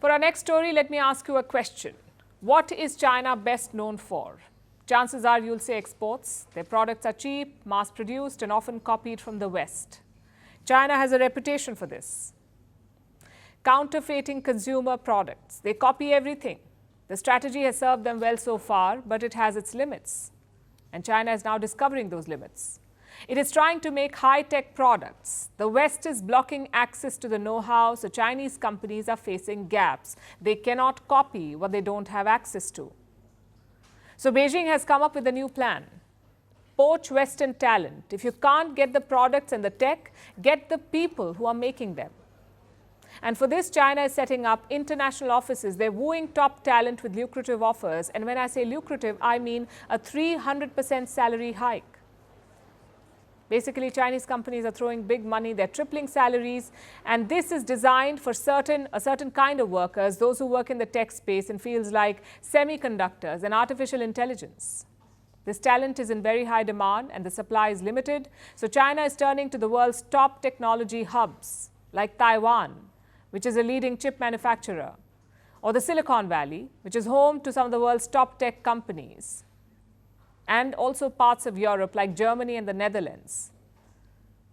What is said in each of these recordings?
For our next story, let me ask you a question. What is China best known for? Chances are you'll say exports. Their products are cheap, mass-produced, and often copied from the West. China has a reputation for this. Counterfeiting consumer products. They copy everything. The strategy has served them well so far, but it has its limits. And China is now discovering those limits. It is trying to make high-tech products. The West is blocking access to the know-how, so Chinese companies are facing gaps. They cannot copy what they don't have access to. So Beijing has come up with a new plan. Poach Western talent. If you can't get the products and the tech, get the people who are making them. And for this, China is setting up international offices. They're wooing top talent with lucrative offers. And when I say lucrative, I mean a 300% salary hike. Basically, Chinese companies are throwing big money. They're tripling salaries. And this is designed for a certain kind of workers, those who work in the tech space in fields like semiconductors and artificial intelligence. This talent is in very high demand and the supply is limited. So China is turning to the world's top technology hubs like Taiwan, which is a leading chip manufacturer, or the Silicon Valley, which is home to some of the world's top tech companies, and also parts of Europe like Germany and the Netherlands.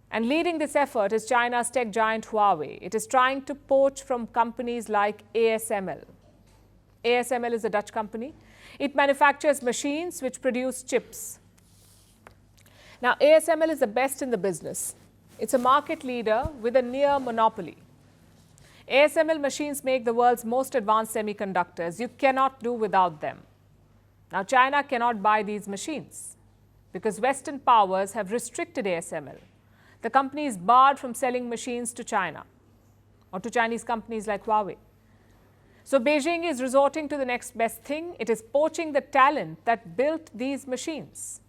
And leading this effort is China's tech giant Huawei. It is trying to poach from companies like ASML. ASML is a Dutch company. It manufactures machines which produce chips. Now, ASML is the best in the business. It's a market leader with a near monopoly. ASML machines make the world's most advanced semiconductors. You cannot do without them. Now, China cannot buy these machines because Western powers have restricted ASML. The company is barred from selling machines to China or to Chinese companies like Huawei. So Beijing is resorting to the next best thing. It is poaching the talent that built these machines.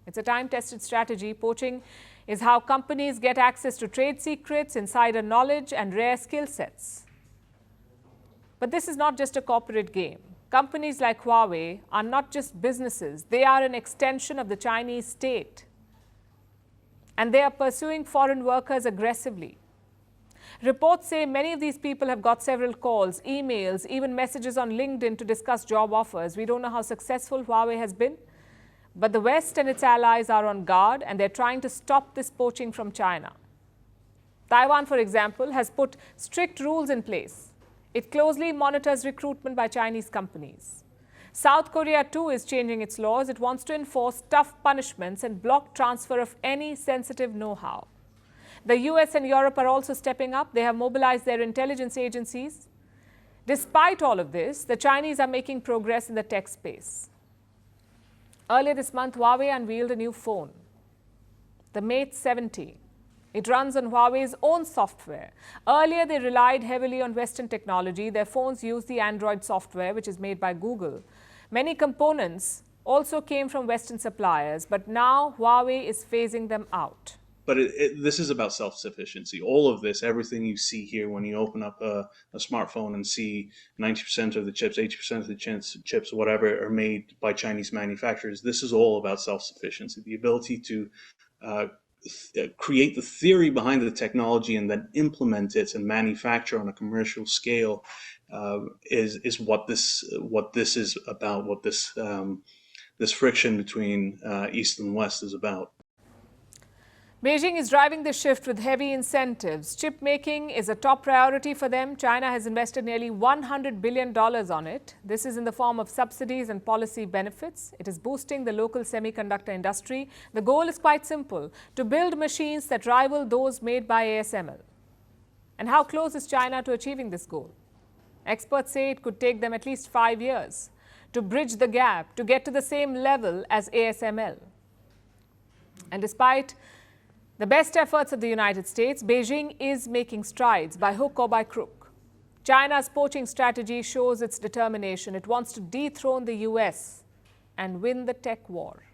It's a time-tested strategy. Poaching is how companies get access to trade secrets, insider knowledge, and rare skill sets. But this is not just a corporate game. Companies like Huawei are not just businesses. They are an extension of the Chinese state. And they are pursuing foreign workers aggressively. Reports say many of these people have got several calls, emails, even messages on LinkedIn to discuss job offers. We don't know how successful Huawei has been, but the West and its allies are on guard and they're trying to stop this poaching from China. Taiwan, for example, has put strict rules in place. It closely monitors recruitment by Chinese companies. South Korea, too, is changing its laws. It wants to enforce tough punishments and block transfer of any sensitive know-how. The US and Europe are also stepping up. They have mobilized their intelligence agencies. Despite all of this, the Chinese are making progress in the tech space. Earlier this month, Huawei unveiled a new phone, the Mate 70. It runs on Huawei's own software. Earlier, they relied heavily on Western technology. Their phones use the Android software, which is made by Google. Many components also came from Western suppliers, but now Huawei is phasing them out. But this is about self-sufficiency. All of this, everything you see here when you open up a smartphone and see 90% of the chips, 80% of the chips, whatever, are made by Chinese manufacturers. This is all about self-sufficiency, the ability to create the theory behind the technology and then implement it and manufacture on a commercial scale is what this is about. What this friction between East and West is about. Beijing is driving the shift with heavy incentives. Chip making is a top priority for them. China has invested nearly $100 billion on it. This is in the form of subsidies and policy benefits. It is boosting the local semiconductor industry. The goal is quite simple: to build machines that rival those made by ASML. And how close is China to achieving this goal? Experts say it could take them at least 5 years to bridge the gap, to get to the same level as ASML. And despite the best efforts of the United States, Beijing is making strides by hook or by crook. China's poaching strategy shows its determination. It wants to dethrone the US and win the tech war.